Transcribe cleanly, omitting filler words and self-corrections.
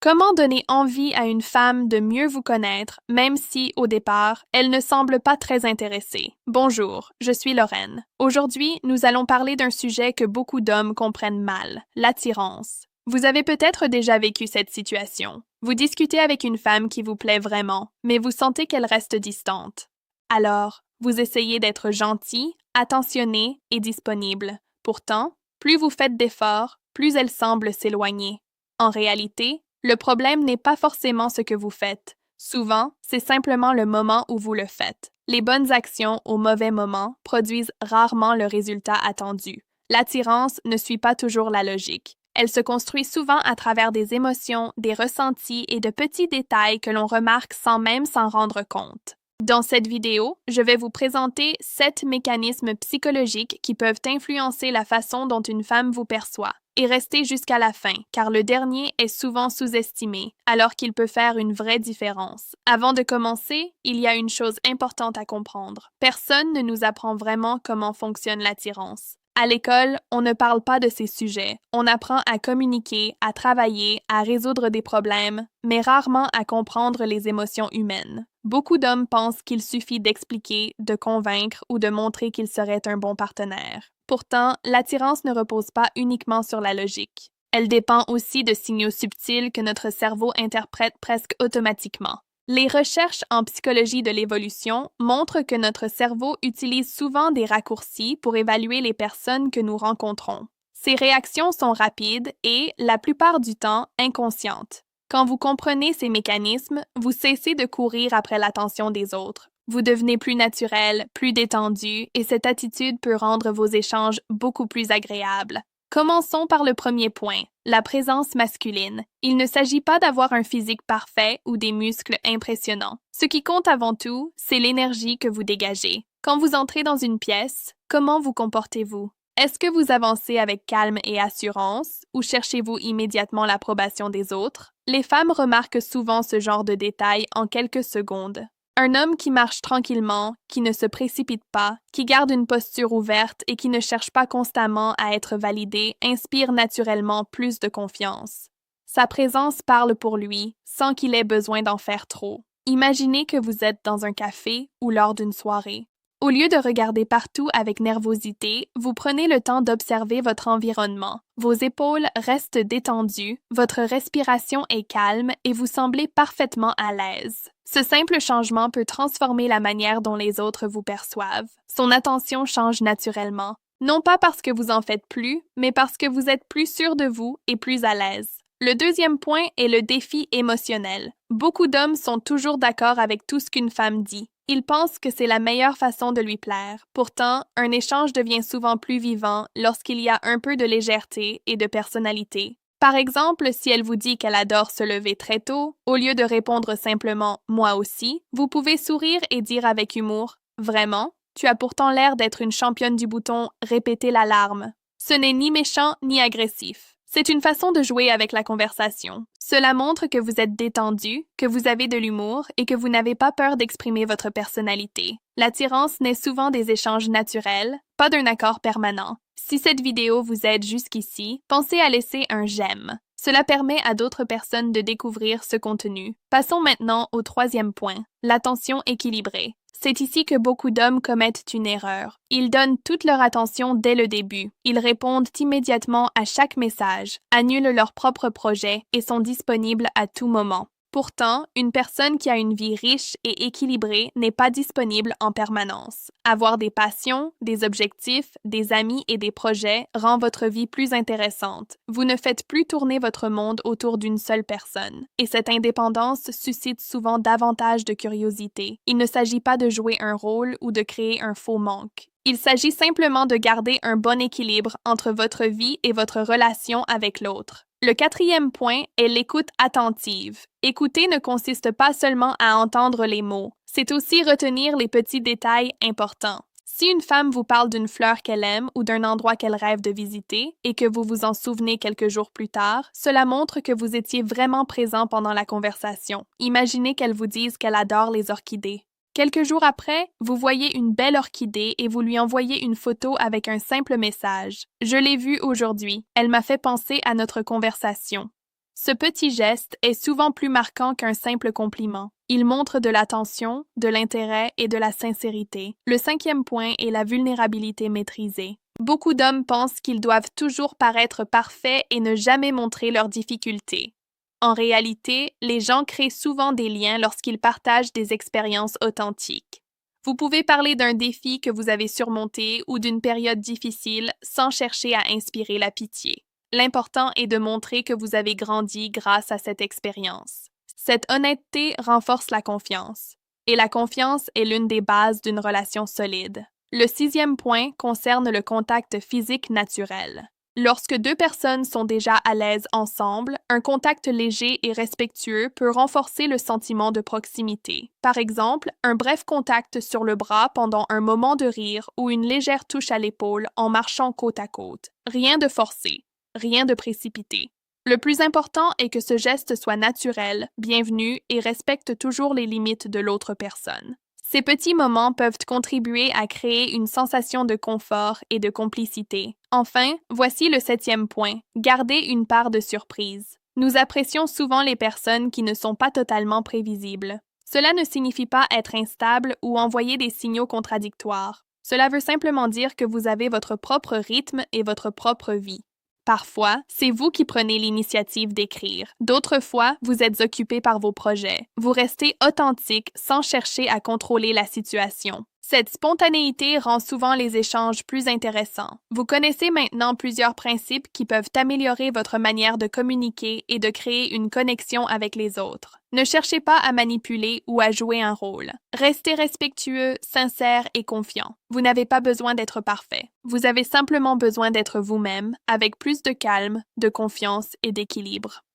Comment donner envie à une femme de mieux vous connaître, même si, au départ, elle ne semble pas très intéressée? Bonjour, je suis Lorraine. Aujourd'hui, nous allons parler d'un sujet que beaucoup d'hommes comprennent mal, l'attirance. Vous avez peut-être déjà vécu cette situation. Vous discutez avec une femme qui vous plaît vraiment, mais vous sentez qu'elle reste distante. Alors, vous essayez d'être gentil, attentionné et disponible. Pourtant, plus vous faites d'efforts, plus elle semble s'éloigner. En réalité, le problème n'est pas forcément ce que vous faites. Souvent, c'est simplement le moment où vous le faites. Les bonnes actions au mauvais moment produisent rarement le résultat attendu. L'attirance ne suit pas toujours la logique. Elle se construit souvent à travers des émotions, des ressentis et de petits détails que l'on remarque sans même s'en rendre compte. Dans cette vidéo, je vais vous présenter 7 mécanismes psychologiques qui peuvent influencer la façon dont une femme vous perçoit. Et restez jusqu'à la fin, car le dernier est souvent sous-estimé, alors qu'il peut faire une vraie différence. Avant de commencer, il y a une chose importante à comprendre. Personne ne nous apprend vraiment comment fonctionne l'attirance. À l'école, on ne parle pas de ces sujets. On apprend à communiquer, à travailler, à résoudre des problèmes, mais rarement à comprendre les émotions humaines. Beaucoup d'hommes pensent qu'il suffit d'expliquer, de convaincre ou de montrer qu'ils seraient un bon partenaire. Pourtant, l'attirance ne repose pas uniquement sur la logique. Elle dépend aussi de signaux subtils que notre cerveau interprète presque automatiquement. Les recherches en psychologie de l'évolution montrent que notre cerveau utilise souvent des raccourcis pour évaluer les personnes que nous rencontrons. Ces réactions sont rapides et, la plupart du temps, inconscientes. Quand vous comprenez ces mécanismes, vous cessez de courir après l'attention des autres. Vous devenez plus naturel, plus détendu, et cette attitude peut rendre vos échanges beaucoup plus agréables. Commençons par le premier point, la présence masculine. Il ne s'agit pas d'avoir un physique parfait ou des muscles impressionnants. Ce qui compte avant tout, c'est l'énergie que vous dégagez. Quand vous entrez dans une pièce, comment vous comportez-vous? Est-ce que vous avancez avec calme et assurance ou cherchez-vous immédiatement l'approbation des autres? Les femmes remarquent souvent ce genre de détails en quelques secondes. Un homme qui marche tranquillement, qui ne se précipite pas, qui garde une posture ouverte et qui ne cherche pas constamment à être validé inspire naturellement plus de confiance. Sa présence parle pour lui, sans qu'il ait besoin d'en faire trop. Imaginez que vous êtes dans un café ou lors d'une soirée. Au lieu de regarder partout avec nervosité, vous prenez le temps d'observer votre environnement. Vos épaules restent détendues, votre respiration est calme et vous semblez parfaitement à l'aise. Ce simple changement peut transformer la manière dont les autres vous perçoivent. Son attention change naturellement, non pas parce que vous en faites plus, mais parce que vous êtes plus sûr de vous et plus à l'aise. Le deuxième point est le défi émotionnel. Beaucoup d'hommes sont toujours d'accord avec tout ce qu'une femme dit. Ils pensent que c'est la meilleure façon de lui plaire. Pourtant, un échange devient souvent plus vivant lorsqu'il y a un peu de légèreté et de personnalité. Par exemple, si elle vous dit qu'elle adore se lever très tôt, au lieu de répondre simplement « moi aussi », vous pouvez sourire et dire avec humour « Vraiment? Tu as pourtant l'air d'être une championne du bouton « répéter l'alarme ». Ce n'est ni méchant ni agressif. C'est une façon de jouer avec la conversation. Cela montre que vous êtes détendu, que vous avez de l'humour et que vous n'avez pas peur d'exprimer votre personnalité. L'attirance naît souvent des échanges naturels, pas d'un accord permanent. Si cette vidéo vous aide jusqu'ici, pensez à laisser un j'aime. Cela permet à d'autres personnes de découvrir ce contenu. Passons maintenant au troisième point, l'attention équilibrée. C'est ici que beaucoup d'hommes commettent une erreur. Ils donnent toute leur attention dès le début. Ils répondent immédiatement à chaque message, annulent leurs propres projets et sont disponibles à tout moment. Pourtant, une personne qui a une vie riche et équilibrée n'est pas disponible en permanence. Avoir des passions, des objectifs, des amis et des projets rend votre vie plus intéressante. Vous ne faites plus tourner votre monde autour d'une seule personne. Et cette indépendance suscite souvent davantage de curiosité. Il ne s'agit pas de jouer un rôle ou de créer un faux manque. Il s'agit simplement de garder un bon équilibre entre votre vie et votre relation avec l'autre. Le quatrième point est l'écoute attentive. Écouter ne consiste pas seulement à entendre les mots, c'est aussi retenir les petits détails importants. Si une femme vous parle d'une fleur qu'elle aime ou d'un endroit qu'elle rêve de visiter et que vous vous en souvenez quelques jours plus tard, cela montre que vous étiez vraiment présent pendant la conversation. Imaginez qu'elle vous dise qu'elle adore les orchidées. Quelques jours après, vous voyez une belle orchidée et vous lui envoyez une photo avec un simple message. « Je l'ai vue aujourd'hui. Elle m'a fait penser à notre conversation. » Ce petit geste est souvent plus marquant qu'un simple compliment. Il montre de l'attention, de l'intérêt et de la sincérité. Le 5e point est la vulnérabilité maîtrisée. Beaucoup d'hommes pensent qu'ils doivent toujours paraître parfaits et ne jamais montrer leurs difficultés. En réalité, les gens créent souvent des liens lorsqu'ils partagent des expériences authentiques. Vous pouvez parler d'un défi que vous avez surmonté ou d'une période difficile sans chercher à inspirer la pitié. L'important est de montrer que vous avez grandi grâce à cette expérience. Cette honnêteté renforce la confiance, et la confiance est l'une des bases d'une relation solide. Le 6e point concerne le contact physique naturel. Lorsque deux personnes sont déjà à l'aise ensemble, un contact léger et respectueux peut renforcer le sentiment de proximité. Par exemple, un bref contact sur le bras pendant un moment de rire ou une légère touche à l'épaule en marchant côte à côte. Rien de forcé, rien de précipité. Le plus important est que ce geste soit naturel, bienvenu et respecte toujours les limites de l'autre personne. Ces petits moments peuvent contribuer à créer une sensation de confort et de complicité. Enfin, voici le 7e point, garder une part de surprise. Nous apprécions souvent les personnes qui ne sont pas totalement prévisibles. Cela ne signifie pas être instable ou envoyer des signaux contradictoires. Cela veut simplement dire que vous avez votre propre rythme et votre propre vie. Parfois, c'est vous qui prenez l'initiative d'écrire. D'autres fois, vous êtes occupé par vos projets. Vous restez authentique sans chercher à contrôler la situation. Cette spontanéité rend souvent les échanges plus intéressants. Vous connaissez maintenant plusieurs principes qui peuvent améliorer votre manière de communiquer et de créer une connexion avec les autres. Ne cherchez pas à manipuler ou à jouer un rôle. Restez respectueux, sincère et confiant. Vous n'avez pas besoin d'être parfait. Vous avez simplement besoin d'être vous-même, avec plus de calme, de confiance et d'équilibre.